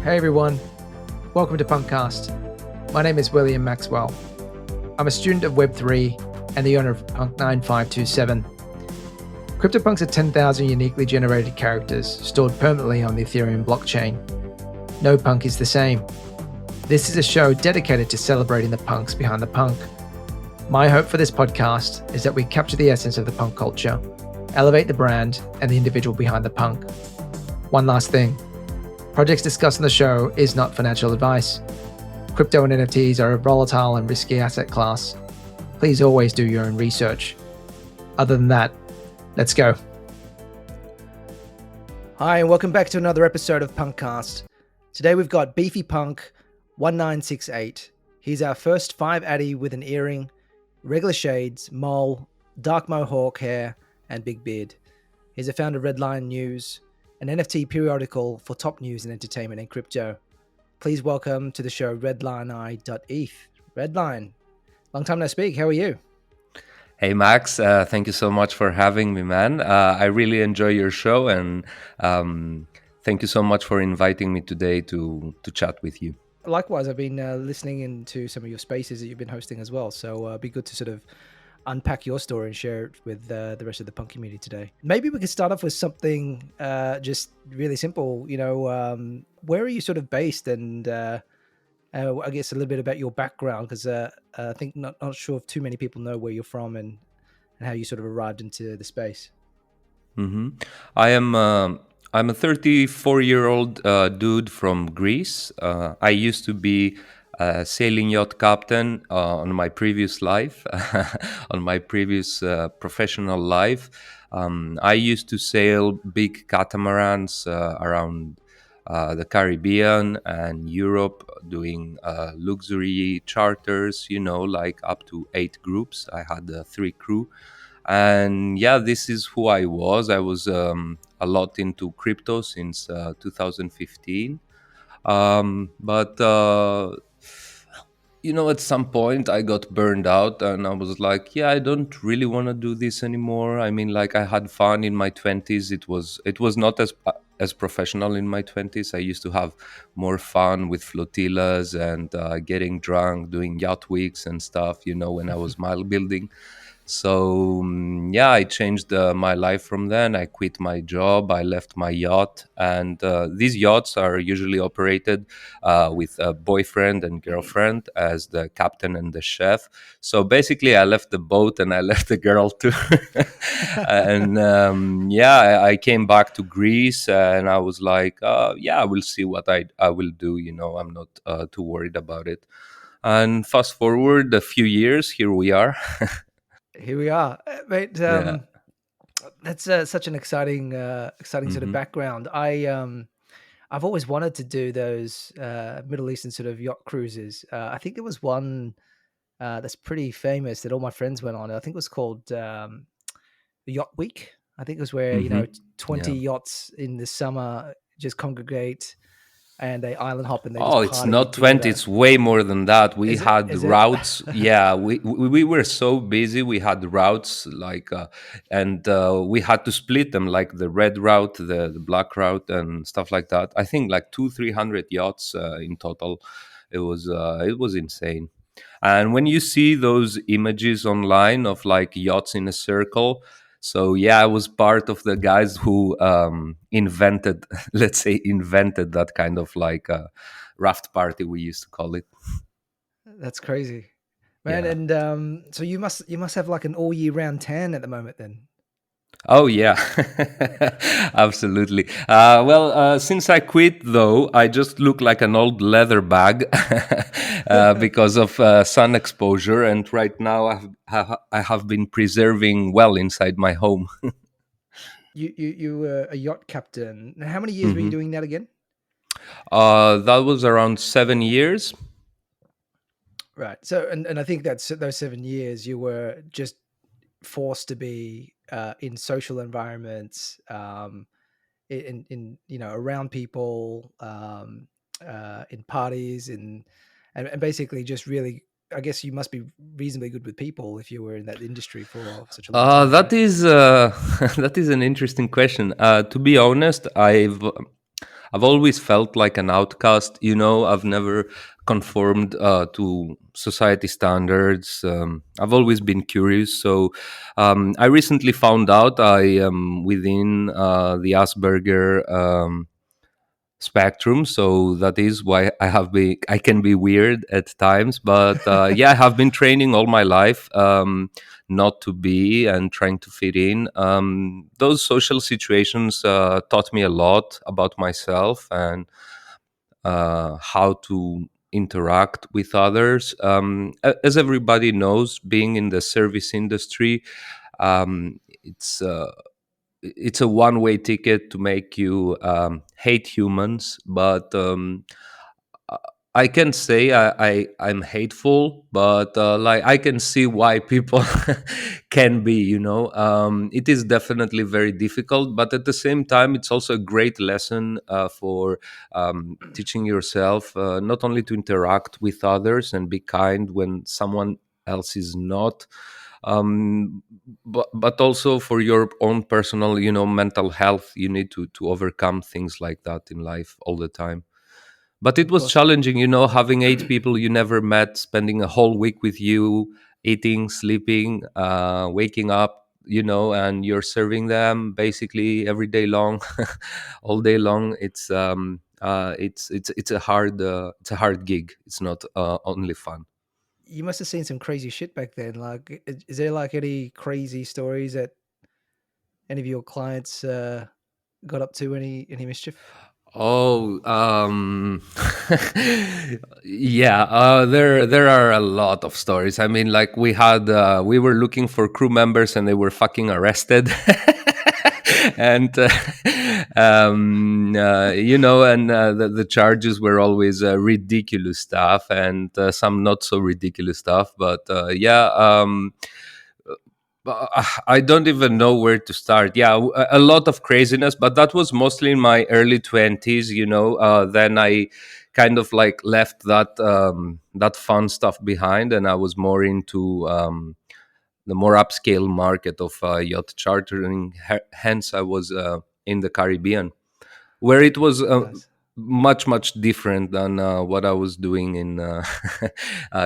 Hey everyone, welcome to PunkCast. My name is William Maxwell. I'm a student of Web3 and the owner of Punk1967. Cryptopunks are 10,000 uniquely generated characters stored permanently on the Ethereum blockchain. No punk is the same. This is a show dedicated to celebrating the punks behind the punk. My hope for this podcast is that we capture the essence of the punk culture, elevate the brand and the individual behind the punk. One last thing. Projects discussed on the show is not financial advice. Crypto and NFTs are a volatile and risky asset class. Please always do your own research. Other than that, let's go. Hi, and welcome back to another episode of PunkCast. Today we've got Beefy Punk 1968. He's our first Five Atty with an earring, regular shades, mole, dark mohawk hair, and big beard. He's a founder of Redlion News, an NFT periodical for top news and entertainment and crypto. Please welcome to the show Redlioneye.eth. Redline, long time no speak. How are you? Hey Max, thank you so much for having me, man. I really enjoy your show, and thank you so much for inviting me today to chat with you. Likewise, I've been listening into some of your spaces that you've been hosting as well, so it'd be good to sort of unpack your story and share it with the rest of the punk community today. Maybe we could start off with something just really simple. You know, where are you sort of based, and I guess a little bit about your background, because I think not sure if too many people know where you're from and how you sort of arrived into the space. Mm-hmm. I'm a 34-year-old dude from Greece. I used to be a sailing yacht captain on my previous life, on my previous professional life. I used to sail big catamarans around the Caribbean and Europe, doing luxury charters, like up to 8 groups. I had 3 crew. And yeah, this is who I was. I was a lot into crypto since 2015. But at some point I got burned out, and I was like, yeah, I don't really want to do this anymore. I mean, like, I had fun in my 20s. It was not as professional in my 20s. I used to have more fun with flotillas and getting drunk, doing yacht weeks and stuff, when I was mile building. So yeah, I changed my life from then. I quit my job, I left my yacht, and these yachts are usually operated with a boyfriend and girlfriend as the captain and the chef. So basically, I left the boat and I left the girl too. And yeah, I came back to Greece, and I was like, yeah, I will see what I will do. I'm not too worried about it. And fast forward a few years, here we are. Here we are, mate. Yeah. That's such an exciting sort of Hmm. background. I've always wanted to do those Middle Eastern sort of yacht cruises. I think there was one that's pretty famous that all my friends went on. I think it was called Yacht Week. I think it was where, Hmm. 20 Yeah. yachts in the summer just congregate and they island hop and they Oh, just it's party not 20, together. it's way more than that. We Is it? had Is it? routes. Yeah, we were so busy. We had routes like, and we had to split them, like the red route, the black route, and stuff like that. I think like 300 yachts in total. It was insane. And when you see those images online of like yachts in a circle, so yeah, I was part of the guys who invented, let's say, invented that kind of like raft party, we used to call it. That's crazy, man. Yeah. And so you must have like an all year round tan at the moment then. Oh yeah, absolutely. Well, since I quit, though, I just look like an old leather bag because of sun exposure, and right now I have been preserving well inside my home. You were a yacht captain. Now, how many years were you Hmm. doing that again? That was around 7 years. Right. So, and I think that's those 7 years you were just forced to be in social environments, in around people, in parties, and basically just really. I guess you must be reasonably good with people if you were in that industry for such a long time, That right? is that is an interesting question. To be honest, I've always felt like an outcast. I've never conformed to society standards. I've always been curious. So I recently found out I am within the Asperger spectrum, so that is why I can be weird at times, but yeah, I have been training all my life, not to be and trying to fit in. Those social situations taught me a lot about myself and how to interact with others. As everybody knows, being in the service industry, it's a one-way ticket to make you hate humans. But I I can say I'm hateful, but like I can see why people can be. It is definitely very difficult, but at the same time, it's also a great lesson for teaching yourself not only to interact with others and be kind when someone else is not, um, but also for your own personal, mental health. You need to overcome things like that in life all the time. But it Of was course. challenging, having eight people you never met, spending a whole week with you, eating, sleeping, waking up, and you're serving them basically every day long, all day long. It's a hard gig. It's not only fun. You must have seen some crazy shit back then. Like, is there like any crazy stories that any of your clients got up to? Any mischief? Oh, yeah. There are a lot of stories. I mean, like we were looking for crew members and they were fucking arrested, and the charges were always ridiculous stuff and some not so ridiculous stuff. But yeah. I don't even know where to start. Yeah, a lot of craziness, but that was mostly in my early 20s. Then I kind of like left that fun stuff behind, and I was more into the more upscale market of yacht chartering. Hence, I was in the Caribbean, where it was Nice. much different than what I was doing in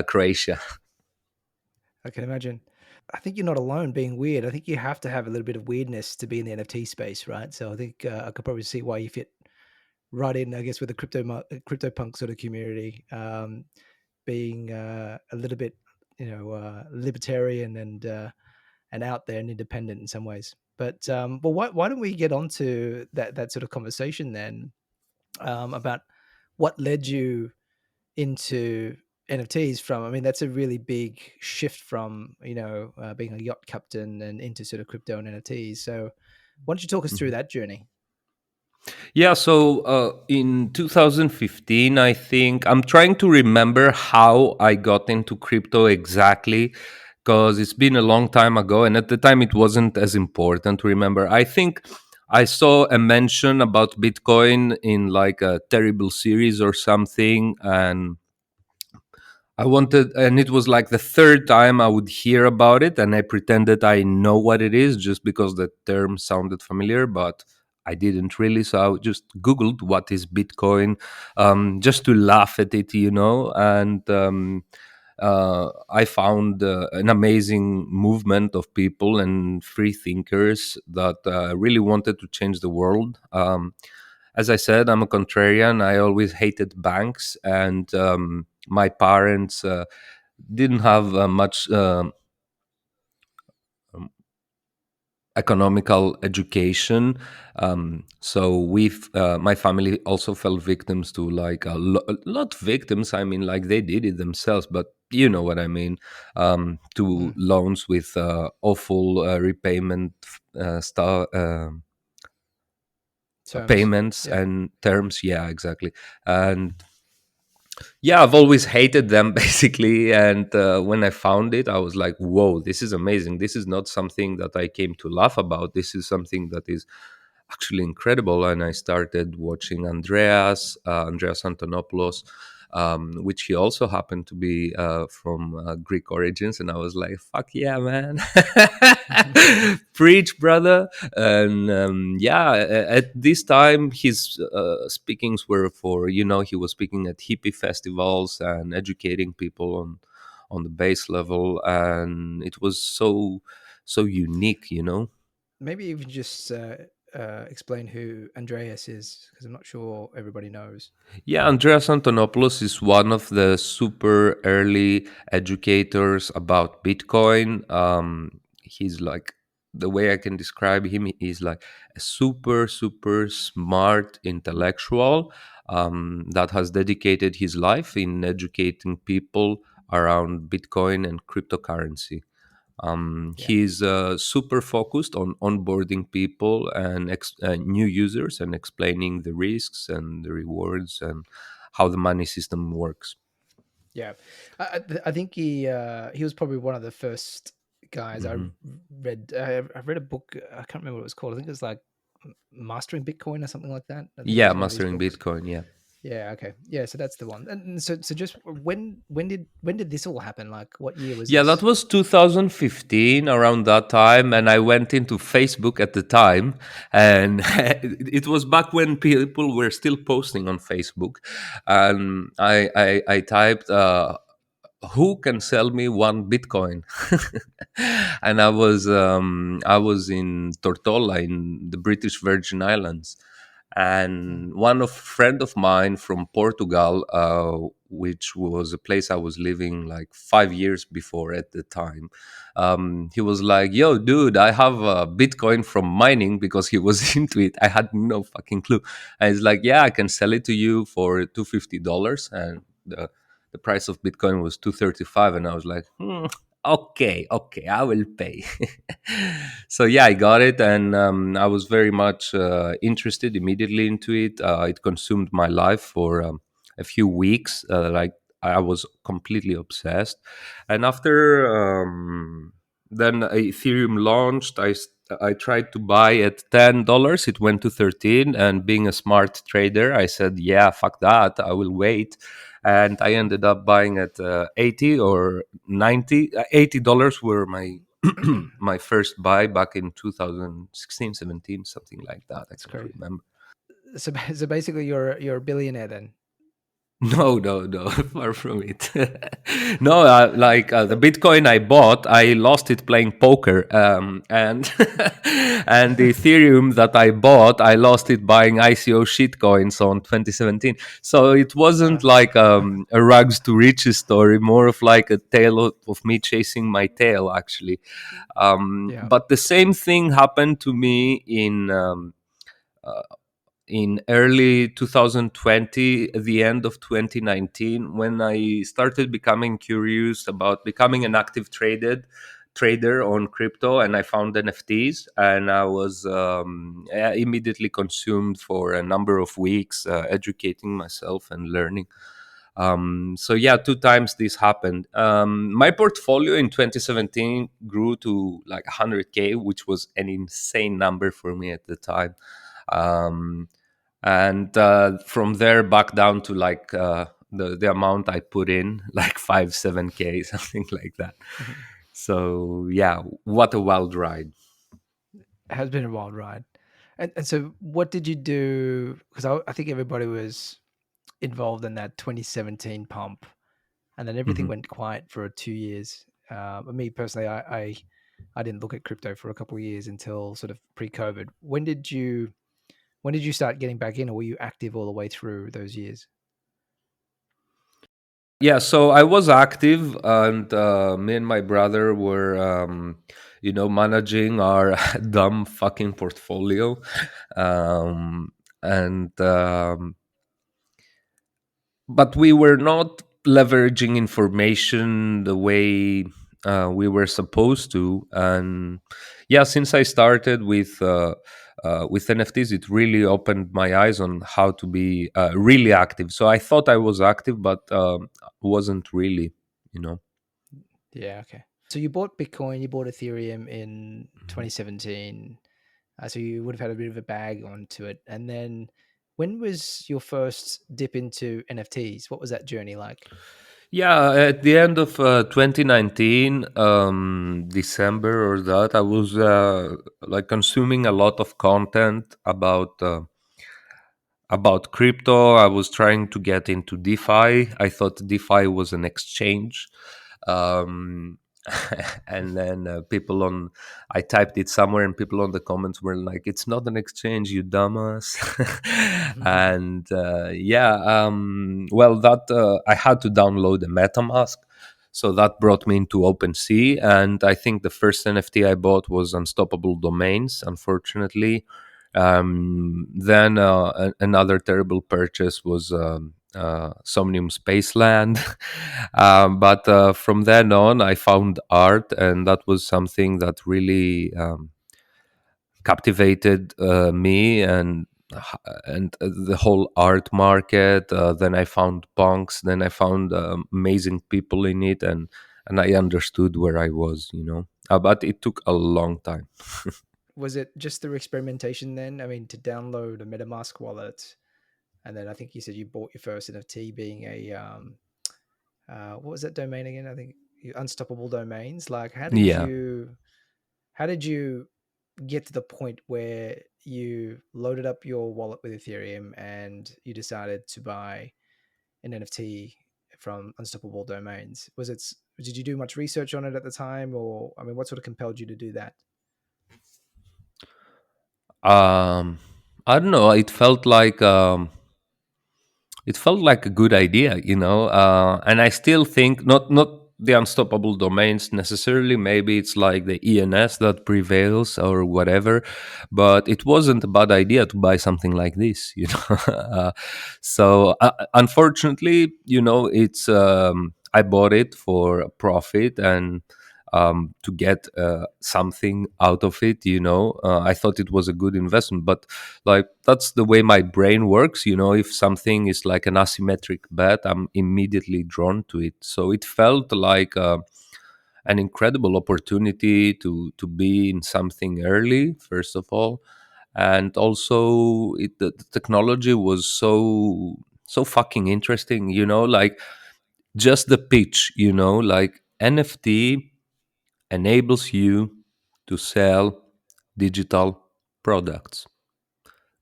Croatia. I can imagine. I think you're not alone being weird. I think you have to have a little bit of weirdness to be in the NFT space, right? So I think I could probably see why you fit right in, I guess, with the crypto punk sort of community, being a little bit, libertarian and out there and independent in some ways. But why don't we get on to that sort of conversation then, about what led you into NFTs from? I mean, that's a really big shift from, being a yacht captain and into sort of crypto and NFTs. So why don't you talk us through that journey? Yeah, so in 2015, I think I'm trying to remember how I got into crypto exactly, because it's been a long time ago, and at the time it wasn't as important to remember. I think I saw a mention about Bitcoin in like a terrible series or something, and I wanted, and it was like the third time I would hear about it, and I pretended I know what it is just because the term sounded familiar, but I didn't really. So I just Googled what is Bitcoin, just to laugh at it, and I found an amazing movement of people and free thinkers that really wanted to change the world. As I said, I'm a contrarian. I always hated banks, and my parents didn't have much um, economical education. So my family also fell victims to like not victims. I mean, like they did it themselves, but you know what I mean. To Mm, loans with awful repayment stuff. terms. Payments Yeah. and terms, yeah, exactly. And yeah, I've always hated them basically. And when I found it, I was like, whoa, this is amazing. This is not something that I came to laugh about. This is something that is actually incredible. And I started watching Andreas Antonopoulos, which he also happened to be from Greek origins. And I was like, fuck yeah, man. Preach, brother. And yeah, at this time, his speakings were for, he was speaking at hippie festivals and educating people on the base level. And it was so unique. Maybe you can just explain who Andreas is, because I'm not sure everybody knows. Yeah, Andreas Antonopoulos is one of the super early educators about Bitcoin. He's like, the way I can describe him, he's like a super, super smart intellectual that has dedicated his life in educating people around Bitcoin and cryptocurrency. Yeah. He's super focused on onboarding people and new users and explaining the risks and the rewards and how the money system works. Yeah, I think he was probably one of the first guys I Hmm. read. I read a book. I can't remember what it was called. I think it was like Mastering Bitcoin or something like that. I think it Yeah, was one of these mastering books. Bitcoin. Yeah. Yeah. Okay. Yeah. So that's the one. And so just when did this all happen? Like, what year was Yeah, that this? was 2015, around that time, and I went into Facebook at the time, and it was back when people were still posting on Facebook, and I typed, "Who can sell me one Bitcoin?" And I was in Tortola in the British Virgin Islands, Mm. and one of friend of mine from Portugal, which was a place I was living like 5 years before at the time. He was like, "Yo, dude, I have a Bitcoin from mining," because he was into it. I had no fucking clue. And he's like, "Yeah, I can sell it to you for $250," and the price of Bitcoin was 235, and I was like, okay, I will pay. So yeah, I got it, and I was very much interested immediately into it. It consumed my life for a few weeks. Like, I was completely obsessed, and after then Ethereum launched, I tried to buy at $10. It went to 13, and being a smart trader, I said, "Yeah, fuck that. I will wait." And I ended up buying at 80 or 90. $80 were my my first buy back in 2016, 17, something like that. I That's can't great. remember. So basically, you're a billionaire then. No, no, no, far from it. No, like the Bitcoin I bought, I lost it playing poker, and and the Ethereum that I bought, I lost it buying ICO shitcoins on 2017. So it wasn't Uh, like a rags to riches story, more of like a tale of me chasing my tail, actually. yeah. But the same thing happened to me uh, in early 2020, at the end of 2019, when I started becoming curious about becoming an active trader on crypto, and I found NFTs, and I was immediately consumed for a number of weeks, educating myself and learning. So yeah, two times this happened. My portfolio in 2017 grew to like 100K, which was an insane number for me at the time. Um, and from there back down to like the amount I put in, like 5 7K, something like that. So yeah, what a wild ride. Has been a wild ride. And so what did you do? Because I think everybody was involved in that 2017 pump, and then everything Mhm. went quiet for 2 years. But me personally, I didn't look at crypto for a couple of years until sort of pre-COVID. When did you start getting back in, or were you active all the way through those years? Yeah, so I was active, and me and my brother were managing our dumb fucking portfolio. Um, and but we were not leveraging information the way we were supposed to. And yeah, since I started with NFTs, it really opened my eyes on how to be really active. So I thought I was active, but wasn't really, you know. Yeah, okay. So you bought Bitcoin, you bought Ethereum in Mhm. 2017. So you would have had a bit of a bag onto it. And then when was your first dip into NFTs? What was that journey like? Yeah, at the end of 2019, December or that, I was like consuming a lot of content about crypto. I was trying to get into DeFi. I thought DeFi was an exchange. Um, and then I typed it somewhere, and people on the comments were like, "It's not an exchange, you dumbass." And yeah, well, that I had to download a MetaMask. So that brought me into OpenSea, and I think the first NFT I bought was Unstoppable Domains, unfortunately. Then another terrible purchase was Somnium Spaceland. But from then on, I found art, and that was something that really captivated me and the whole art market. Then I found punks. Then I found amazing people in it, and I understood where I was. But it took a long time. Was it just through experimentation then? I mean, to download a MetaMask wallet, and then I think you said you bought your first NFT being a what was that domain again? I think Unstoppable Domains. Like, Yeah. how did you get to the point where you loaded up your wallet with Ethereum and you decided to buy an NFT from Unstoppable Domains? Did you do much research on it at the time, or I mean, what sort of compelled you to do that? Um, I don't know. It felt like a good idea, and I still think not the unstoppable domains necessarily. Maybe it's like the ENS that prevails or whatever, but it wasn't a bad idea to buy something like this, So unfortunately, it's I bought it for a profit and to get something out of it. I thought it was a good investment, but like that's the way my brain works. If something is like an asymmetric bet, I'm immediately drawn to it. So it felt like an incredible opportunity to be in something early, first of all, and also the technology was so fucking interesting. Like just the pitch. Like NFT enables you to sell digital products.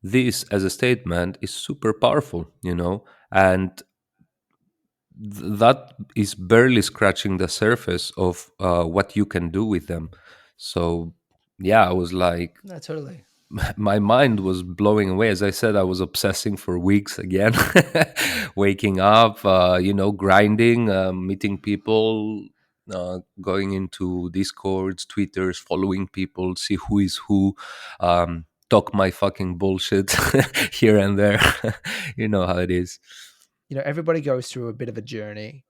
This as a statement is super powerful, and that is barely scratching the surface of what you can do with them. So yeah, I was like, No, totally. my mind was blowing away. As I said, I was obsessing for weeks again, waking up, grinding, meeting people, going into Discords, Twitters, following people, see who is who, talk my fucking bullshit here and there. You know how it is. Everybody goes through a bit of a journey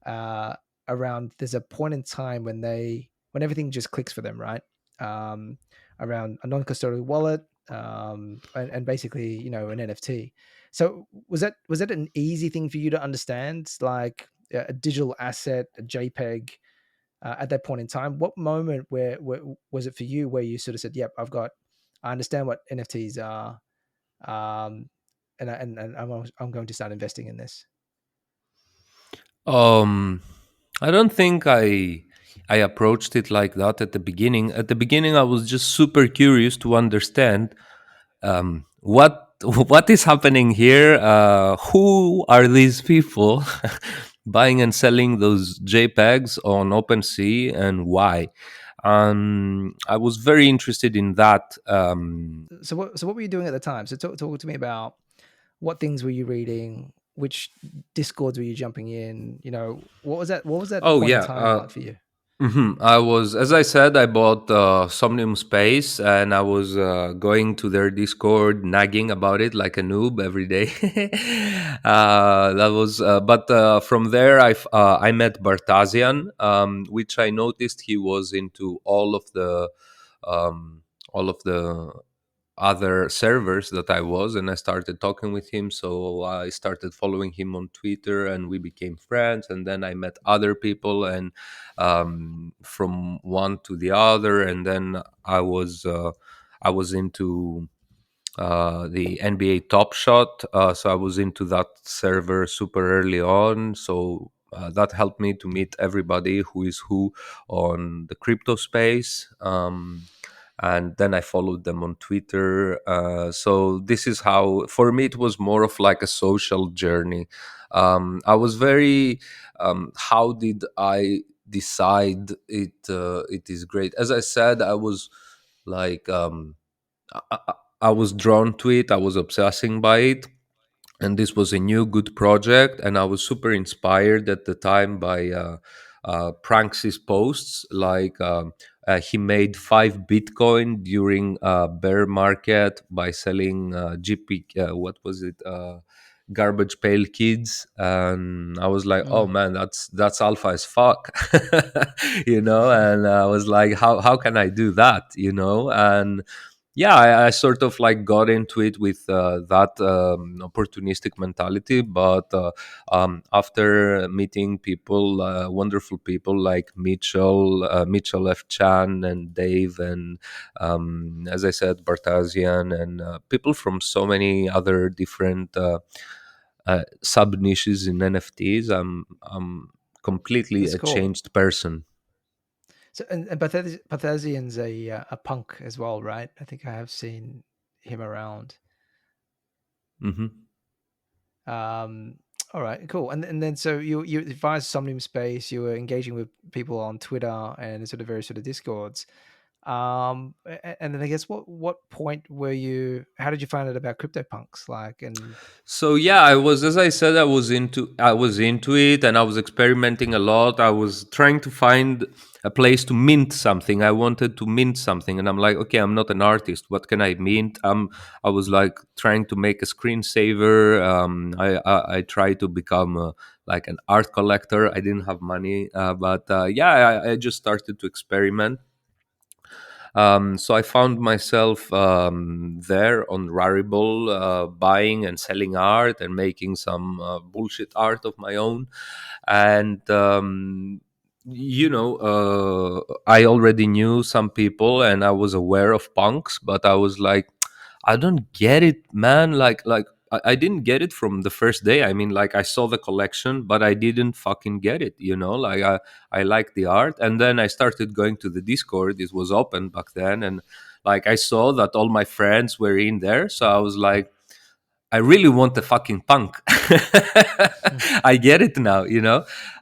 uh, around. There's a point in time when everything just clicks for them, right? Um, Around a non-custodial wallet, and basically, an NFT. So was that an easy thing for you to understand, like a digital asset, a JPEG, at that point in time? What moment where was it for you where you sort of said, "Yep, I understand what NFTs are, um, and I'm going to start investing in this." Um, I don't think I approached it like that at the beginning. At the beginning, I was just super curious to understand what what is happening here. Who are these people buying and selling those JPEGs on OpenSea, and why? I was very interested in that. So what were you doing at the time? So talk to me about what things were you reading, which discords were you jumping in, what was that Oh point in yeah. time like for you? I was, as I said, I bought Somnium Space, and I was going to their Discord, nagging about it like a noob every day. But from there, I met Bartazian, which I noticed he was into um, all of the other servers that I was, and I started talking with him. So I started following him on Twitter, and we became friends. And then I met other people, and from one to the other, and then I was into the NBA Top Shot. So I was into that server super early on. So that helped me to meet everybody who is who on the crypto space. And then I followed them on Twitter. So this is how, for me, it was more of like a social journey. I was very, how did I decide it? It is great. As I said, I was like, I, I I was drawn to it. I was obsessing by it, and this was a new good project. And I was super inspired at the time by Pranks' posts. Like he made 5 Bitcoin during a bear market by selling GP. What was it? Garbage pail kids. And I was like, oh Mm, man, that's alpha as fuck. And I was like, how can I do that? And yeah, I sort of like got into it with that opportunistic mentality. But after meeting people, wonderful people like Mitchell F. Chan and Dave, and as I said, Bartasian, and people from so many other different sub niches in NFTs, I'm completely that's a cool. changed person. So and Barthesian's a punk as well, right? I think I have seen him around. Hmm. Um, all right, cool. And then so you via Somnium Space, you were engaging with people on Twitter and sort of various sort of discords. And then I guess what point were you? How did you find out about CryptoPunks? Like, and So yeah, I was, as I said, I was into it, and I was experimenting a lot. I was trying to find a place to mint something. I wanted to mint something, and I'm like, okay, I'm not an artist. What can I mint? I was like trying to make a screensaver. I tried to become like an art collector. I didn't have money, but yeah, I just started to experiment. So I found myself there on Rarible, buying and selling art and making some bullshit art of my own. And I already knew some people, and I was aware of punks, but I was like, I don't get it, man. I didn't get it from the first day. I mean, like, I saw the collection, but I didn't fucking get it. Like, I liked the art, and then I started going to the Discord. It was open back then, and like I saw that all my friends were in there, so I was like, I really want a fucking punk. I get it now.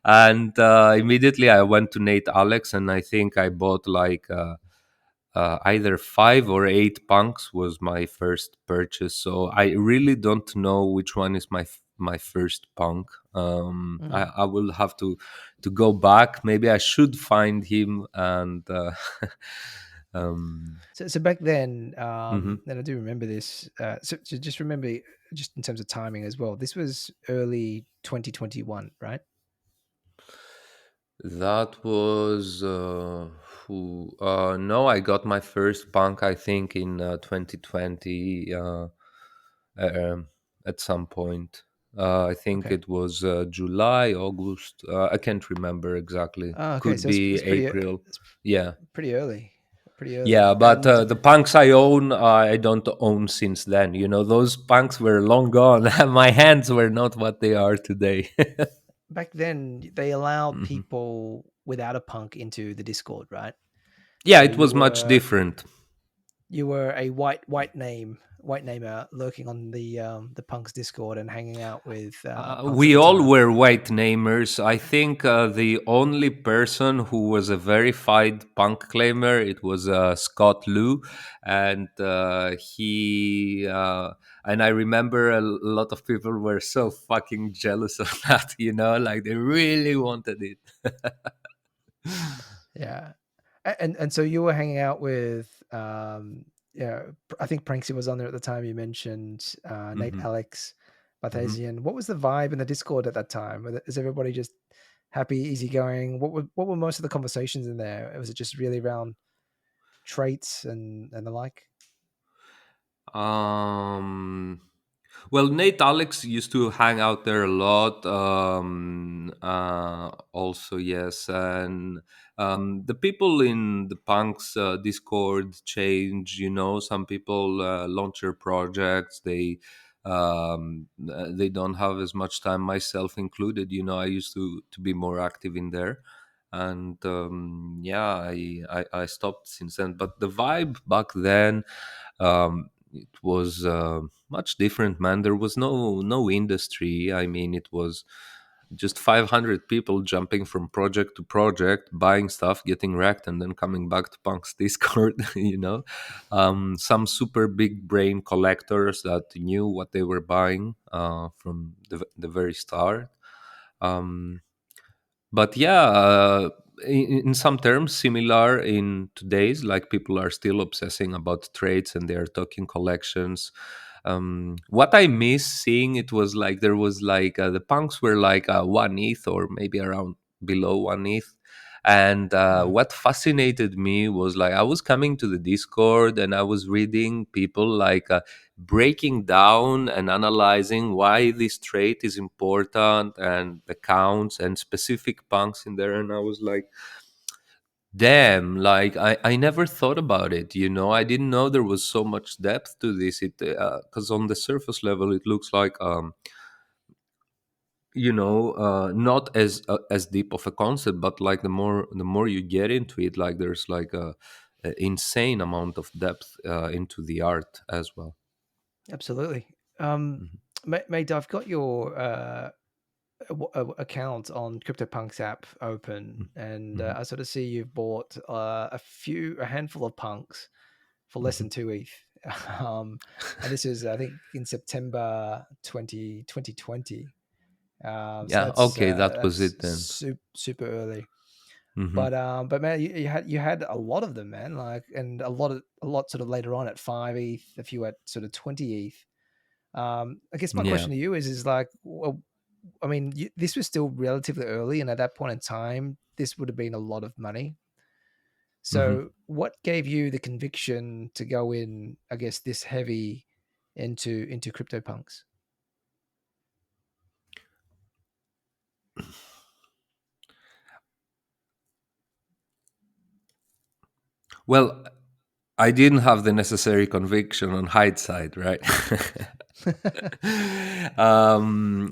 And immediately I went to Nate Alex, and I think I bought like either 5 or 8 punks was my first purchase. So I really don't know which one is my first punk. mm. I will have to go back. Maybe I should find him and. Um, So back then, mhm. and I do remember this. So just remember, just in terms of timing as well. This was early 2021, right? That was no, I got my first punk, I think, in 2020, um, at some point. I think Okay. it was July, August. I can't remember exactly. Oh, okay. Could So it's, be it's pretty April. it's Yeah. pretty early, pretty Yeah, early. but And the punks I own, I don't own since then. Those punks were long gone. My hands were not what they are today. back then, they allowed Mhm. people without a punk into the Discord, right? Yeah, So it was much different. you were a white namer lurking on the punks Discord and hanging out with punks at We the all time. were white namers. I think the only person who was a verified punk claimer, it was Scott Lou, and and I remember a lot of people were so fucking jealous of that. Like they really wanted it. Yeah, and so you were hanging out with yeah, I think Pranksy was on there at the time. You mentioned Nate, Hmm. Alex, Hmm. Barthesian. What was the vibe in the Discord at that time? Is everybody just happy, easygoing? What were most of the conversations in there? Was it just really around traits and the like? Um, Well, Nate Alex used to hang out there a lot. Also, yes, and the people in the punks Discord change. Some people launch their projects. They don't have as much time, myself included. I used to be more active in there, and yeah, I stopped since then. But the vibe back then, it was much different, man. There was no industry. I mean, it was just 500 people jumping from project to project, buying stuff, getting wrecked, and then coming back to Punk's Discord. Some super big brain collectors that knew what they were buying from the very start. um, but yeah, in some terms similar in today's, like, people are still obsessing about trades and they're talking collections. What I miss seeing, it was like there was like the punks were like 1 ETH or maybe around below 1 ETH. And Mm. what fascinated me was, like, I was coming to the Discord and I was reading people like breaking down and analyzing why this trait is important and the counts and specific punks in there. And I was like, damn, like, I never thought about it. I didn't know there was so much depth to this. It Because on the surface level it looks like not as deep of a concept, but like the more you get into it, like, there's like a insane amount of depth into the art as well. Absolutely. Um, Mhm. mate, I've got your account on CryptoPunks app open, and Mhm. I sort of see you've bought a handful of punks for less Mhm. than 2 ETH. And this is, I think, in September 2020. So Yeah, okay, that was that's it then. super early. Hmm. But man, you had a lot of them, man. Like, and a lot sort of later on at 5 ETH, a few at sort of 20 ETH. I guess my Yeah. question to you is like, well, I mean, this was still relatively early, and at that point in time, this would have been a lot of money. Hmm. So, what gave you the conviction to go in, I guess, this heavy into CryptoPunks? Well, I didn't have the necessary conviction on hindsight, right?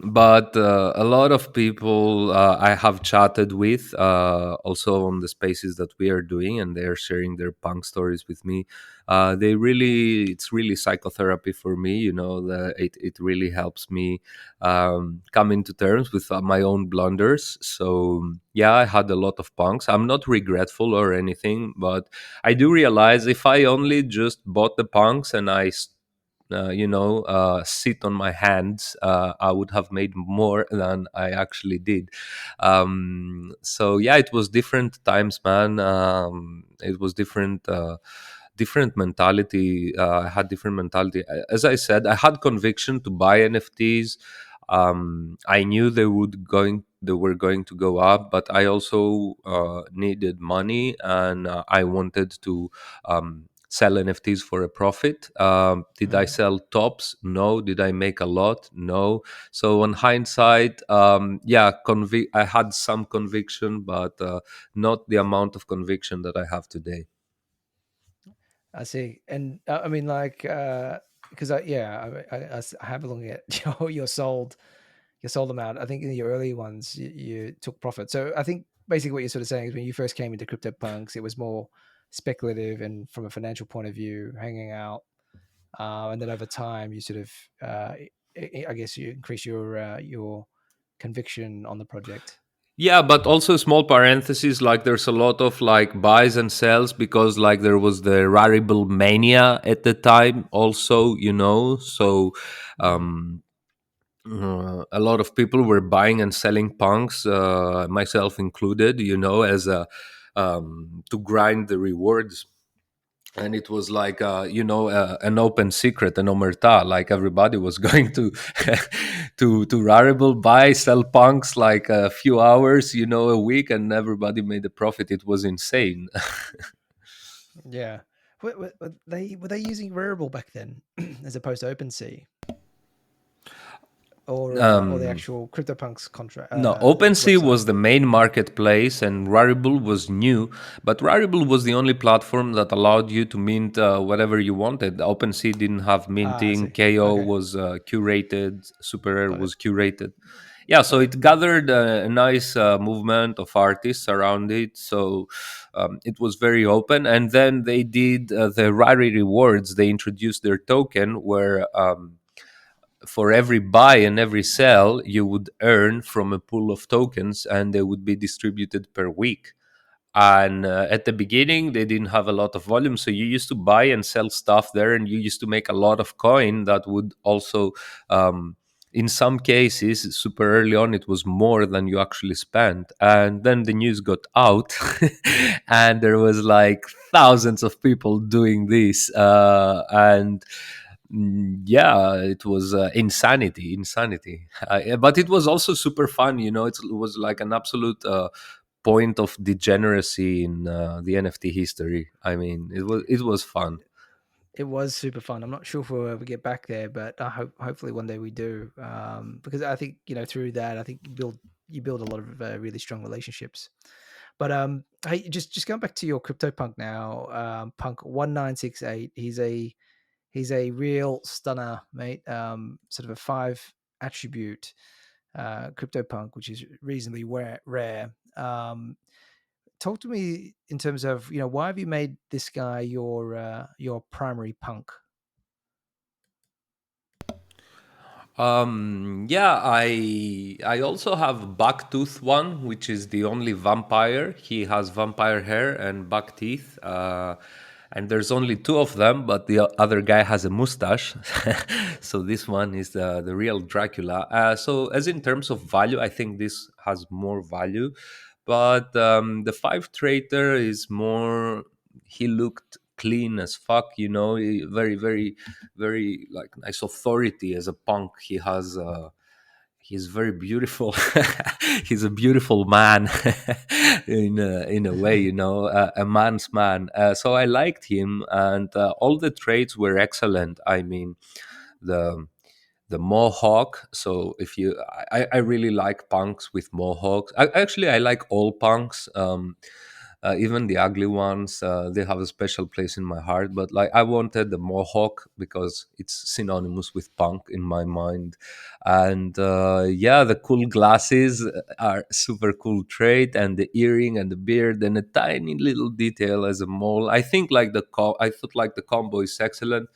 But a lot of people I have chatted with, also on the spaces that we are doing, and they are sharing their punk stories with me. It's really psychotherapy for me. It really helps me come into terms with my own blunders. So yeah, I had a lot of punks. I'm not regretful or anything, but I do realize if I only just bought the punks and sit on my hands, I would have made more than I actually did. So yeah, it was different times, man. It was different mentality. I had different mentality. As I said, I had conviction to buy NFTs. I knew they were going to go up, but I also needed money, and I wanted to sell NFTs for a profit. Did I Mm. sell tops? No. Did I make a lot? No. So on hindsight, yeah, I had some conviction, but not the amount of conviction that I have today. I see, and I mean, like, because I have a look at your sold amount. I think in the early ones you took profit. So I think basically what you're sort of saying is when you first came into CryptoPunks, it was more speculative and from a financial point of view, hanging out, and then over time you sort of, I guess, you increase your conviction on the project. Yeah, but also small parentheses, like, there's a lot of like buys and sells because, like, there was the Rarible mania at the time also, so Mm. um a lot of people were buying and selling punks, myself included, as a to grind the rewards. And it was like an open secret, an omerta, like everybody was going to to Rarible, buy, sell punks, like a few hours, a week, and everybody made a profit. It was insane. Yeah. Were they using Rarible back then as opposed to OpenSea? or the Um, actual CryptoPunks contract No, OpenSea website? was the main marketplace and Rarible was new, but Rarible was the only platform that allowed you to mint whatever you wanted. OpenSea didn't have Ah, I minting, see. KO Okay, was curated, Super Rare got it. was curated. Yeah, so Got it. it gathered a nice movement of artists around it. So it was very open. And then they did the Rari rewards. They introduced their token where for every buy and every sell, you would earn from a pool of tokens and they would be distributed per week. And at the beginning, they didn't have a lot of volume. So you used to buy and sell stuff there and you used to make a lot of coin that would also, in some cases, super early on, it was more than you actually spent. And then the news got out and there was like thousands of people doing this. Yeah, it was insanity. But it was also super fun, it was like an absolute point of degeneracy in the NFT history. I mean, it was fun. It was super fun. I'm not sure if we'll ever get back there, but I hopefully one day we do. Because I think through that, I think you build a lot of really strong relationships. But hey, just going back to your CryptoPunk now, Punk1968. He's a real stunner, mate. Sort of a 5 attribute CryptoPunk, which is reasonably rare. Talk to me in terms of why have you made this guy your primary punk? Yeah, I also have Bucktooth one, which is the only vampire. He has vampire hair and buck teeth. And there's only two of them, but the other guy has a mustache. So this one is the real Dracula. So as in terms of value, I think this has more value. But the five traitor is more. He looked clean as fuck, very, very, very like nice authority as a punk. He's very beautiful. He's a beautiful man in a way, a man's man. So I liked him, and all the traits were excellent. I mean, the the mohawk. So if you, I really like punks with mohawks. I like all punks. Even the ugly ones, they have a special place in my heart. But like, I wanted the mohawk because it's synonymous with punk in my mind. And yeah, the cool glasses are super cool trait, and the earring and the beard and a tiny little detail as a mole. I think like I thought like the combo is excellent,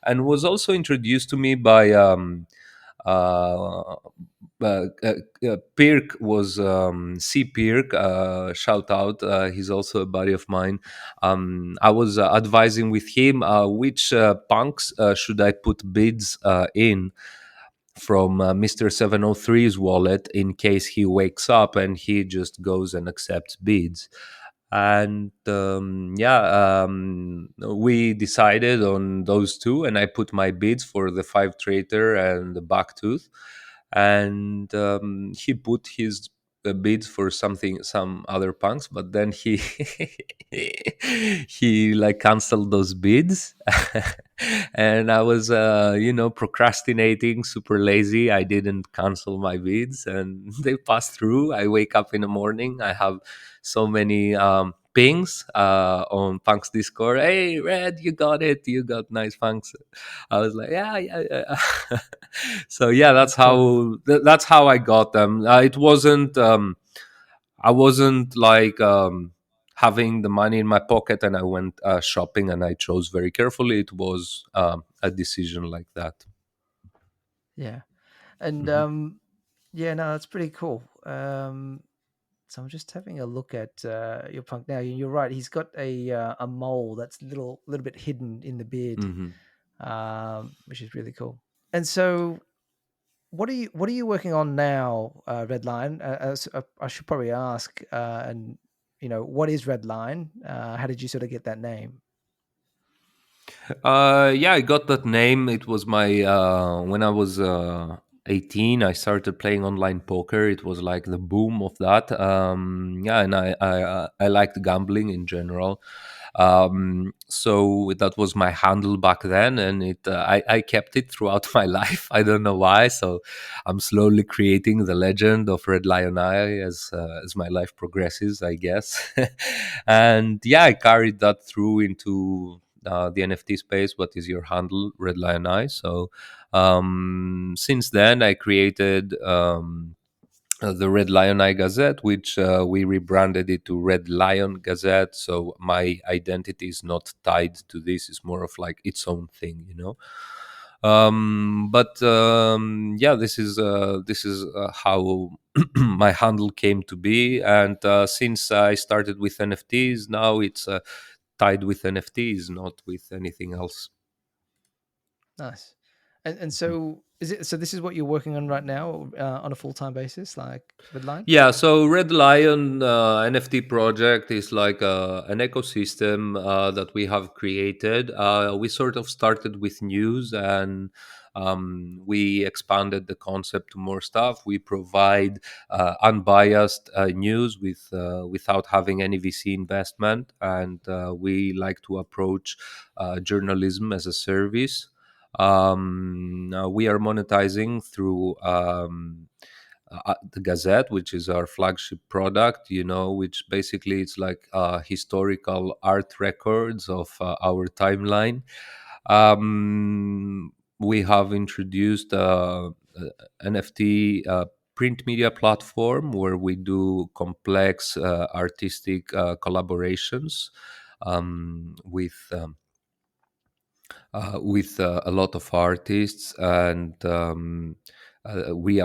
and was also introduced to me by uh, Pirk was C. Pirk. Shout out. He's also a buddy of mine. I was advising with him which punks should I put bids in from Mr. 703's wallet in case he wakes up and he just goes and accepts bids. And yeah, we decided on those two, and I put my bids for the five traitor and the backtooth, and he put his bids for some other punks, but then he he like canceled those bids. And I was procrastinating, super lazy. I didn't cancel my bids and they passed through. I wake up in the morning, I have so many pings on Punk's Discord. Hey, Red, you got it. You got nice punks. I was like, yeah, yeah, yeah. So yeah, That's cool. that's how I got them. It wasn't. I wasn't like having the money in my pocket and I went shopping and I chose very carefully. It was a decision like that. Yeah, and Mhm. yeah, no, that's pretty cool. So I'm just having a look at your punk now. You're right. He's got a mole that's little bit hidden in the beard, Mhm. which is really cool. And so, what are you working on now, Redline? I should probably ask. And what is Redline? How did you sort of get that name? Yeah, I got that name. It was my when I was 18. I started playing online poker. It was like the boom of that. Yeah, and I liked gambling in general. So that was my handle back then, and I kept it throughout my life. I don't know why. So I'm slowly creating the legend of Redlioneye as my life progresses, I guess. And yeah, I carried that through into the NFT space. What is your handle, Redlioneye? So since then, I created. The Red Lion Eye Gazette, which we rebranded it to Red Lion Gazette. So my identity is not tied to this; it's more of like its own thing, you know. But yeah, this is how my handle came to be, and since I started with NFTs, now it's tied with NFTs, not with anything else. Nice. And so is it? So this is what you're working on right now on a full time basis, like Redline? Yeah, so Red Lion NFT project is like an ecosystem that we have created. We sort of started with news, and we expanded the concept to more stuff. We provide unbiased news without having any VC investment, and we like to approach journalism as a service. We are monetizing through the Gazette, which is our flagship product, you know, which basically it's like historical art records of our timeline. We have introduced NFT print media platform where we do complex artistic collaborations with a lot of artists, and we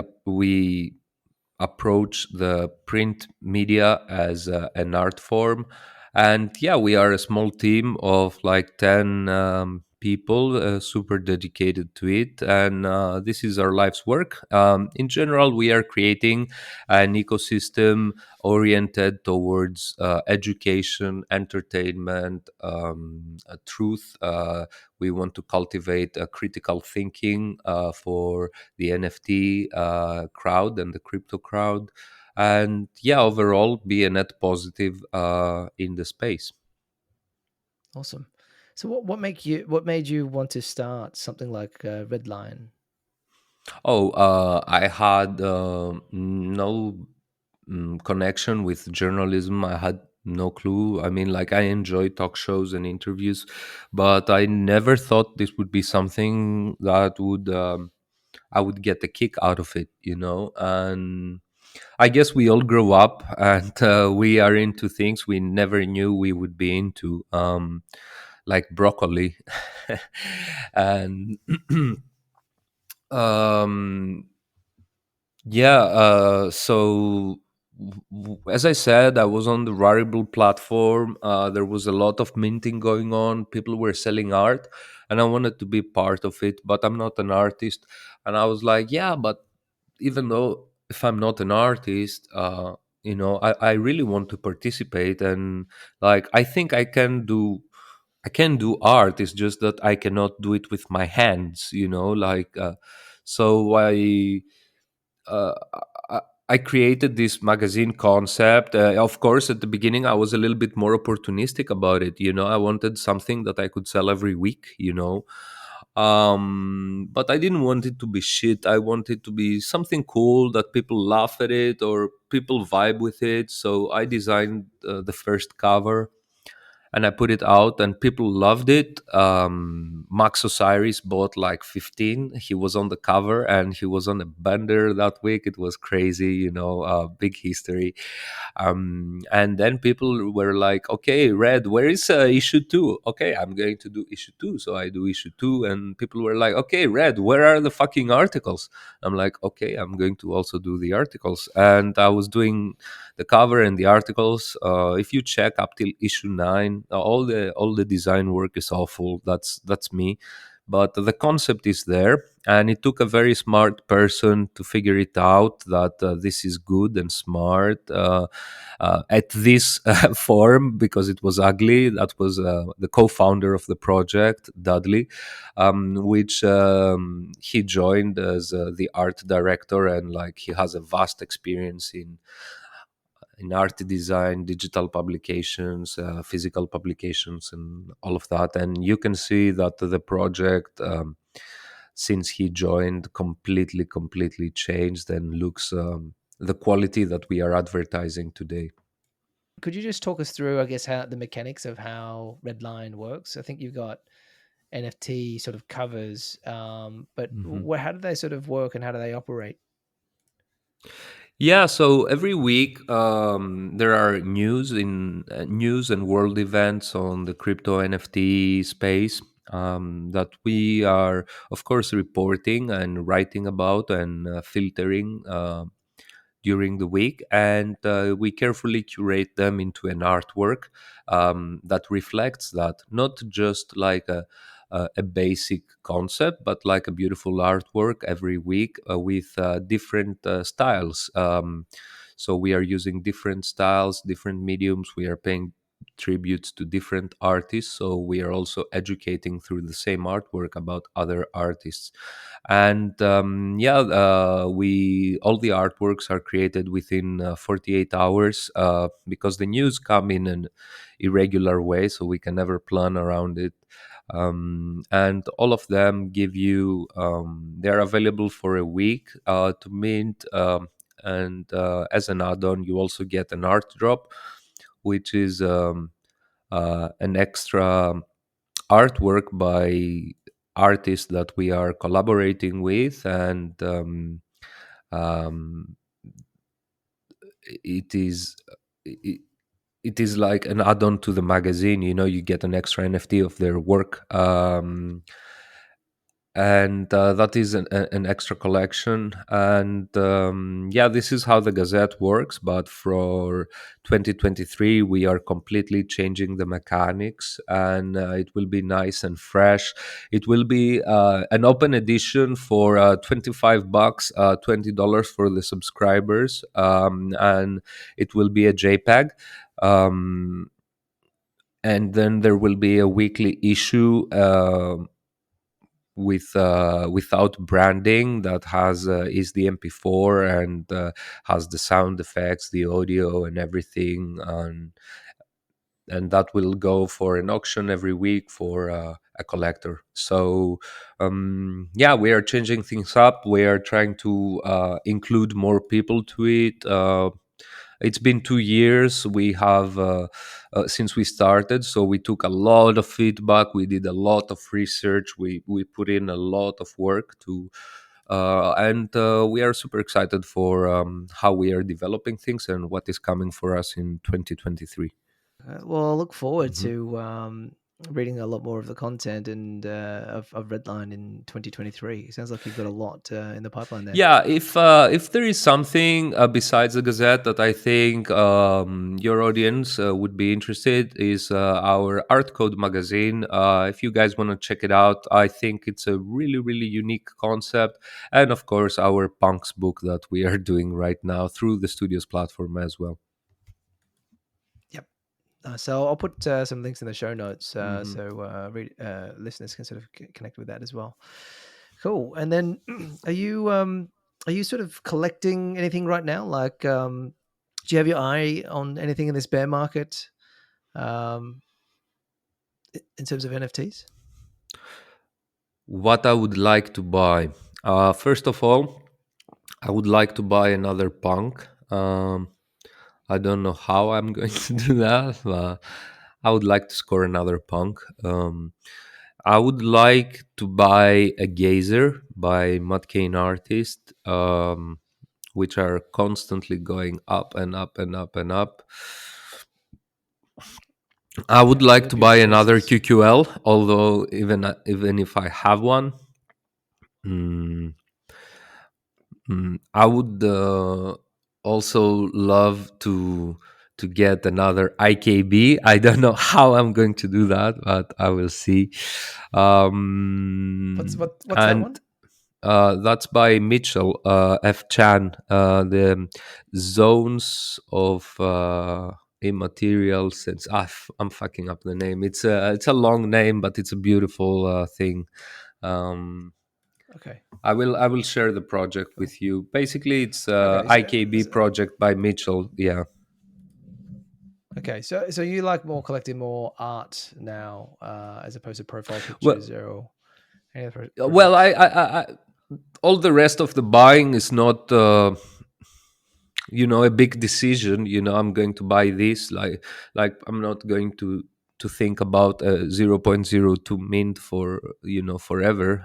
approach the print media as an art form. And yeah, we are a small team of like 10 people, super dedicated to it. And this is our life's work. In general, we are creating an ecosystem oriented towards education, entertainment, truth. We want to cultivate a critical thinking for the NFT crowd and the crypto crowd, and yeah, overall be a net positive in the space. Awesome. So what made you want to start something like Redline? Oh, I had no connection with journalism. I had no clue. I mean, like, I enjoy talk shows and interviews, but I never thought this would be something that would I would get a kick out of it, you know. And I guess we all grow up and we are into things we never knew we would be into, like broccoli. And um, yeah, so as I said, I was on the Rarible platform. There was a lot of minting going on. People were selling art, and I wanted to be part of it, but I'm not an artist. And I was like, yeah, but even though if I'm not an artist, I really want to participate, and like I think I can do art. It's just that I cannot do it with my hands, you know, like so uh, I I created this magazine concept. Of course, at the beginning, I was a little bit more opportunistic about it. You know, I wanted something that I could sell every week. You know, but I didn't want it to be shit. I wanted to be something cool that people laugh at it or people vibe with it. So I designed the first cover and I put it out, and people loved it. Max Osiris bought like 15. He was on the cover, and he was on a bender that week. It was crazy, you know, big history. And then people were like, okay, Red, where is issue two? Okay, I'm going to do issue two. So I do issue two. And people were like, okay, Red, where are the fucking articles? I'm like, okay, I'm going to also do the articles. And I was doing the cover and the articles. If you check up till issue 9, all the design work is awful. That's me, but the concept is there, and it took a very smart person to figure it out that this is good and smart at this form, because it was ugly. That was the co-founder of the project, Dudley, which he joined as the art director, and like he has a vast experience in in art design, digital publications, physical publications, and all of that. And you can see that the project, since he joined, completely changed and looks the quality that we are advertising today. Could you just talk us through, I guess, how the mechanics of how Redline works? I think you've got NFT sort of covers, but Mhm. how do they sort of work and how do they operate? Yeah, so every week there are news and world events on the crypto NFT space that we are, of course, reporting and writing about and filtering during the week, and we carefully curate them into an artwork that reflects that, not just like a basic concept, but like a beautiful artwork every week with different styles. So we are using different styles, different mediums. We are paying tributes to different artists. So we are also educating through the same artwork about other artists. And yeah, we all the artworks are created within 48 hours because the news come in an irregular way, so we can never plan around it. And all of them give you they're available for a week to mint, and as an add-on you also get an art drop, which is an extra artwork by artists that we are collaborating with, and um, it is it, it is like an add-on to the magazine. You know, you get an extra NFT of their work, and that is an extra collection. And yeah, this is how the Gazette works, but for 2023 we are completely changing the mechanics, and it will be nice and fresh. It will be an open edition for $25, $20 for the subscribers, and it will be a JPEG. um, and then there will be a weekly issue with without branding, that has is the MP4 and has the sound effects, the audio, and everything, and that will go for an auction every week for a collector. So yeah, we are changing things up. We are trying to include more people to it. It's been 2 years. We have since we started, so we took a lot of feedback. We did a lot of research. We put in a lot of work to, and we are super excited for how we are developing things and what is coming for us in 2023. Well, I look forward Mhm. to reading a lot more of the content and of Redline in 2023. Sounds like you've got a lot in the pipeline there. Yeah, if there is something besides the Gazette that I think your audience would be interested, is our Art Code magazine. If you guys want to check it out, I think it's a really unique concept, and of course our Punks book that we are doing right now through the Studios platform as well. Yep. So I'll put some links in the show notes Hmm. so listeners can sort of connect with that as well. Cool. And then, are you sort of collecting anything right now? Like, do you have your eye on anything in this bear market um, in terms of NFTs? What I would like to buy, first of all, I would like to buy another Punk. I don't know how I'm going to do that, but I would like to score another Punk. I would like to buy a Gazer by Mudcane Artist, which are constantly going up and up and up and up. I would Yeah, like they're to buy beautiful another pieces. QQL, although even if I have one, mm, I would also love to get another IKB. I don't know how I'm going to do that, but I will see. What's that And one? that's by Mitchell F. Chan. The zones of immaterial sense. I'm fucking up the name. It's a long name, but it's a beautiful thing. Um, Okay, I will share the project cool. with you. Basically, it's Okay, so IKB project by Mitchell. Yeah. Okay, so you like more collecting more art now, as opposed to profile Well, pictures or any other well, projects? I all the rest of the buying is not a big decision. I'm going to buy this, like I'm not going to think about a 0.02 mint for forever.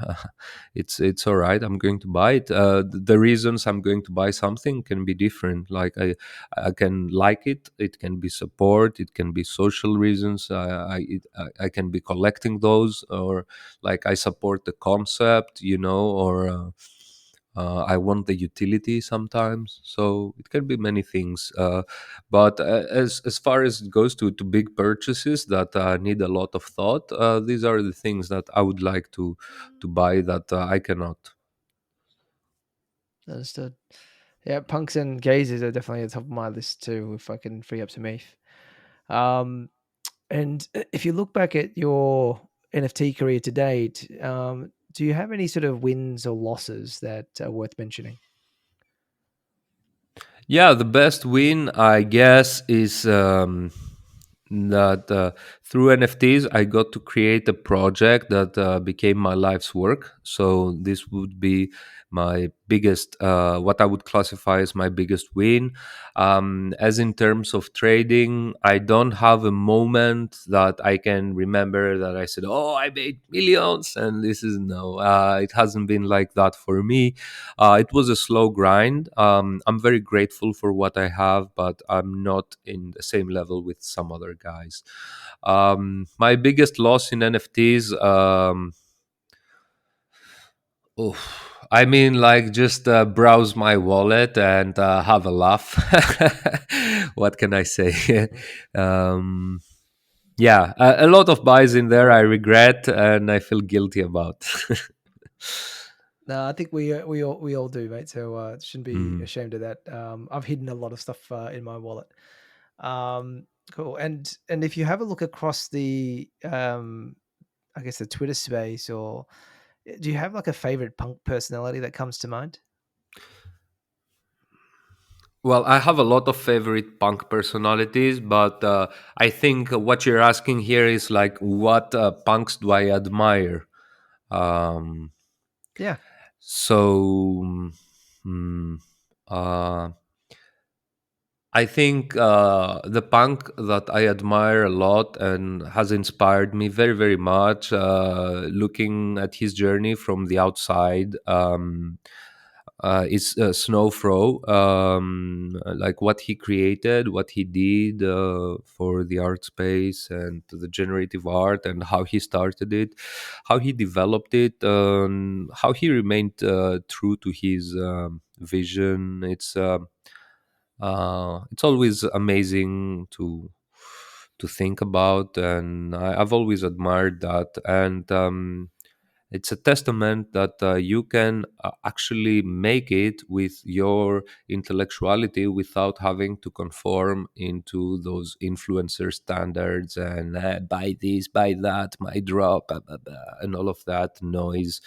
It's all right, I'm going to buy it. The reasons I'm going to buy something can be different. Like I can like it, it can be support, it can be social reasons. I can be collecting those, or like I support the concept, or I want the utility sometimes. So it can be many things. But as far as it goes to big purchases that need a lot of thought, these are the things that I would like to buy that I cannot. Understood. Yeah, punks and gazes are definitely at the top of my list too. If I can free up some ETH. Um, and if you look back at your NFT career to date, do you have any sort of wins or losses that are worth mentioning? Yeah, the best win, I guess, is that through NFTs, I got to create a project that became my life's work. So this would be my biggest, what I would classify as my biggest win. As in terms of trading, I don't have a moment that I can remember that I said, "Oh, I made millions," and this is no. It hasn't been like that for me. It was a slow grind. I'm very grateful for what I have, but I'm not in the same level with some other guys. My biggest loss in NFTs, I mean, like just browse my wallet and have a laugh. What can I say? um, yeah, a lot of buys in there I regret and I feel guilty about. No, I think we all do, mate. So shouldn't be Mm. ashamed of that. I've hidden a lot of stuff in my wallet. Cool. And if you have a look across the, I guess the Twitter space, or do you have like a favorite punk personality that comes to mind? Well, I have a lot of favorite punk personalities, but I think what you're asking here is like, what punks do I admire? Um, Yeah. so, mm, uh, I think the punk that I admire a lot and has inspired me very, very much, looking at his journey from the outside. Is Snowfro, like what he created, what he did for the art space and the generative art, and how he started it, how he developed it, how he remained true to his vision. It's always amazing to think about, and I've always admired that. And it's a testament that you can actually make it with your intellectuality without having to conform into those influencer standards and buy this, buy that, my drop, and all of that noise.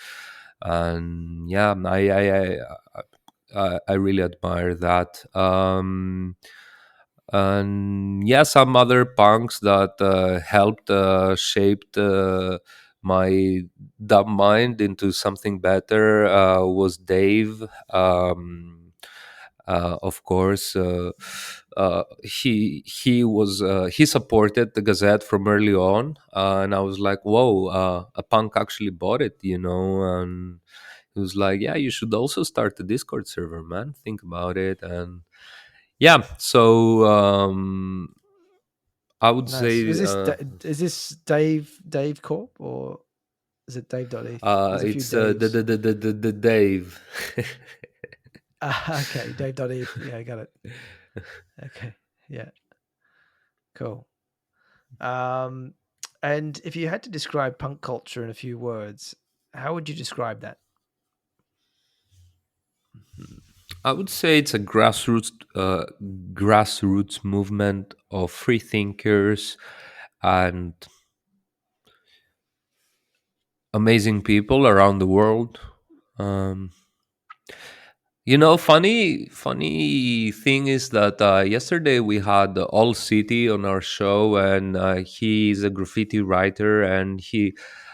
And yeah, I really admire that. And yeah, some other punks that helped shaped my dumb mind into something better was Dave. Of course, he supported the Gazette from early on, and I was like, "Whoa, a punk actually bought it," and he was like, "Yeah, you should also start a Discord server, man. Think about it." And yeah, so I would Nice. say Is this Dave Corp, or is it Dave.eth? There's a few it's Daves. the Dave. Ah, okay, Dave.eth. Yeah, I got it. Okay. Yeah, cool. Um, and if you had to describe punk culture in a few words, how would you describe that? I would say it's a grassroots movement of free thinkers and amazing people around the world. Um, funny thing is that yesterday we had All City on our show, and he is a graffiti writer, and he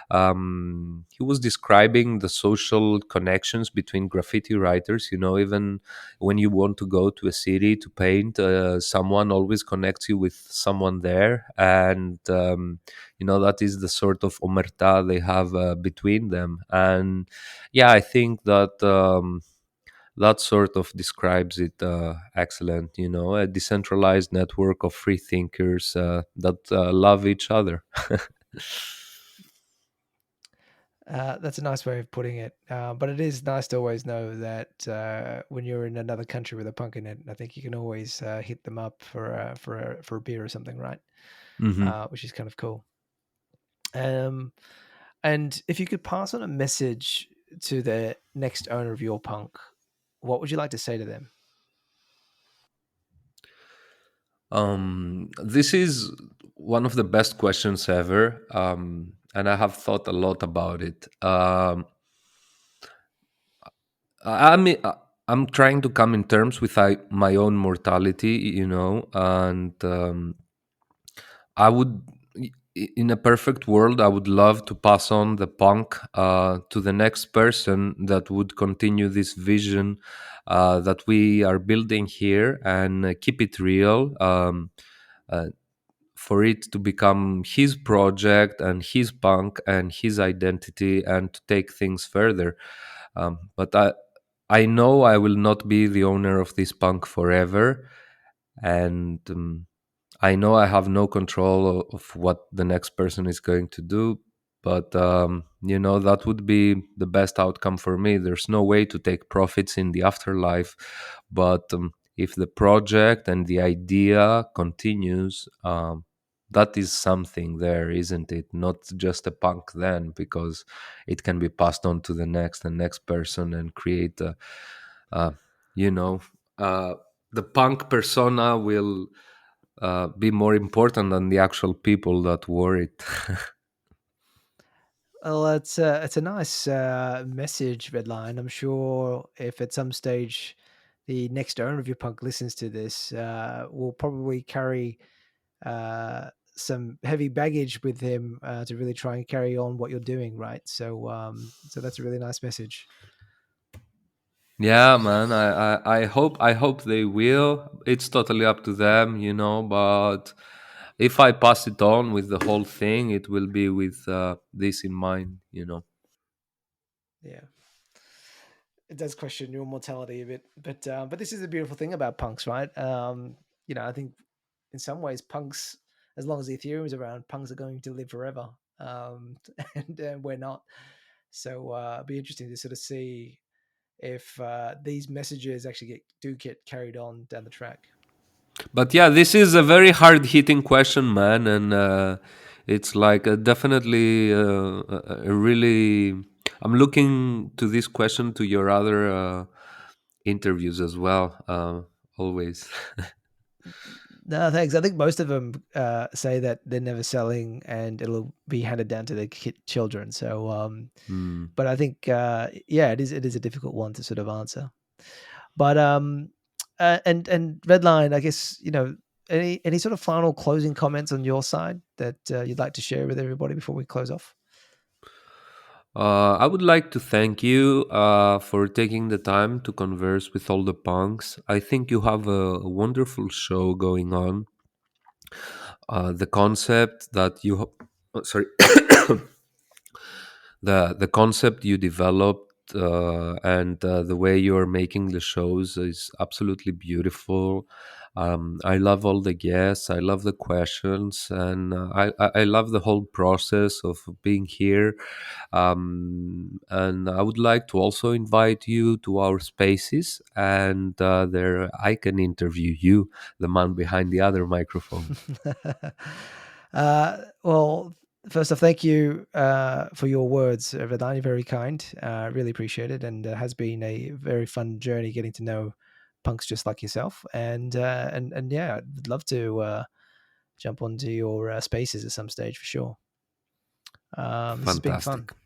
was describing the social connections between graffiti writers. Even when you want to go to a city to paint, someone always connects you with someone there, and that is the sort of omerta they have between them. And yeah, I think that. That sort of describes it excellent, a decentralized network of free thinkers that love each other. That's a nice way of putting it. But it is nice to always know that when you're in another country with a punk in it, I think you can always hit them up for a beer or something, right? Hmm. Which is kind of cool. Um, and if you could pass on a message to the next owner of your punk, what would you like to say to them? This is one of the best questions ever, and I have thought a lot about it. I mean, I'm trying to come in terms with my own mortality, and I would, in a perfect world, I would love to pass on the punk to the next person that would continue this vision that we are building here and keep it real. Uh, for it to become his project and his punk and his identity and to take things further. But I know I will not be the owner of this punk forever, and I know I have no control of what the next person is going to do, but that would be the best outcome for me. There's no way to take profits in the afterlife, but if the project and the idea continues, that is something there, isn't it? Not just a punk then, because it can be passed on to the next and next person and create uh, you know, uh, the punk persona will be more important than the actual people that wore it. Well, it's a nice message, Redline. I'm sure if at some stage the next owner of your punk listens to this, will probably carry some heavy baggage with him to really try and carry on what you're doing, right? So that's a really nice message. Yeah, man. I hope they will. It's totally up to them, But if I pass it on with the whole thing, it will be with this in mind. Yeah, it does question your mortality a bit, but this is the beautiful thing about punks, right? I think in some ways punks, as long as Ethereum is around, punks are going to live forever, and we're not. So it'd be interesting to sort of see if these messages actually get carried on down the track. But yeah, this is a very hard hitting question, man, and it's like definitely a really. I'm looking to this question to your other interviews as well. Always. No, thanks. I think most of them say that they're never selling, and it'll be handed down to their children. So, Hmm. but I think, yeah, it is a difficult one to sort of answer. But and Redline, I guess any sort of final closing comments on your side that you'd like to share with everybody before we close off. I would like to thank you for taking the time to converse with all the punks. I think you have a wonderful show going on. The concept that sorry, the concept you developed and the way you are making the shows is absolutely beautiful. I love all the guests. I love the questions, and I love the whole process of being here. And I would like to also invite you to our spaces, and there I can interview you, the man behind the other microphone. Well, first off, thank you for your words, Vedant. You're very kind. Really appreciate it, and has been a very fun journey getting to know punks just like yourself. And yeah, I'd love to jump onto your spaces at some stage for sure. This has been fun. Fantastic.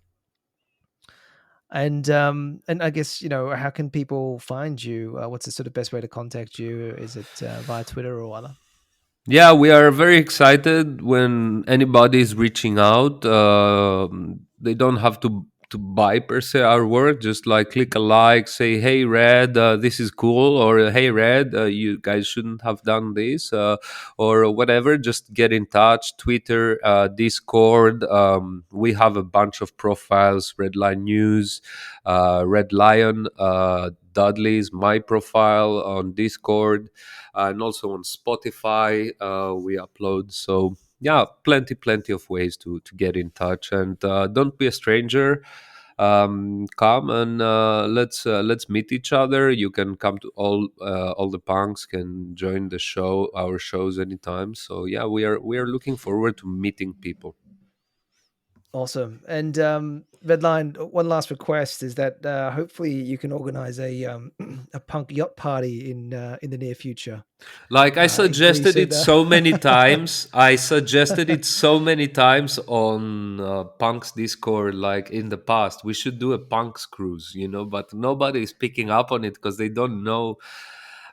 And I guess, how can people find you? What's the sort of best way to contact you? Is it via Twitter or other? Yeah, we are very excited when anybody is reaching out. They don't have to buy per se our work. Just like click a like, say, "Hey Red, this is cool," or "Hey Red, you guys shouldn't have done this," or whatever. Just get in touch. Twitter, Discord. We have a bunch of profiles: Redline News, Redlion, Dudley's my profile on Discord, and also on Spotify we upload. So yeah, plenty of ways to get in touch, and don't be a stranger. Come and let's meet each other. You can come to all the punks can join the show, our shows anytime. So yeah, we are looking forward to meeting people. Awesome. And Redline, one last request is that hopefully you can organize a a punk yacht party in the near future Like I in Greece. suggested it so many times. I suggested it so many times on Punk's Discord. Like in the past, we should do a Punk's cruise, but nobody is picking up on it because they don't know.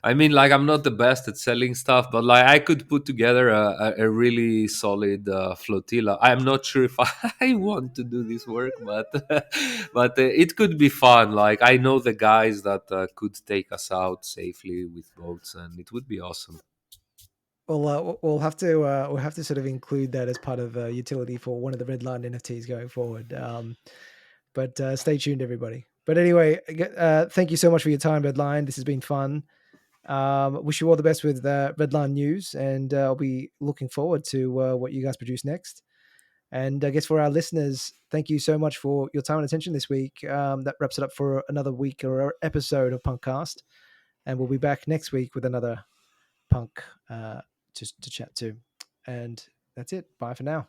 I mean, like I'm not the best at selling stuff, but like I could put together a really solid flotilla. I'm not sure if I want to do this work, but it could be fun. Like I know the guys that could take us out safely with boats, and it would be awesome. We'll have to sort of include that as part of utility for one of the Redline NFTs going forward. But stay tuned, everybody. But anyway, thank you so much for your time, Redline. This has been fun. Wish you all the best with Redline News, and I'll be looking forward to what you guys produce next. And I guess for our listeners, thank you so much for your time and attention this week. That wraps it up for another week or episode of PunkCast, and we'll be back next week with another punk to chat to. And that's it. Bye for now.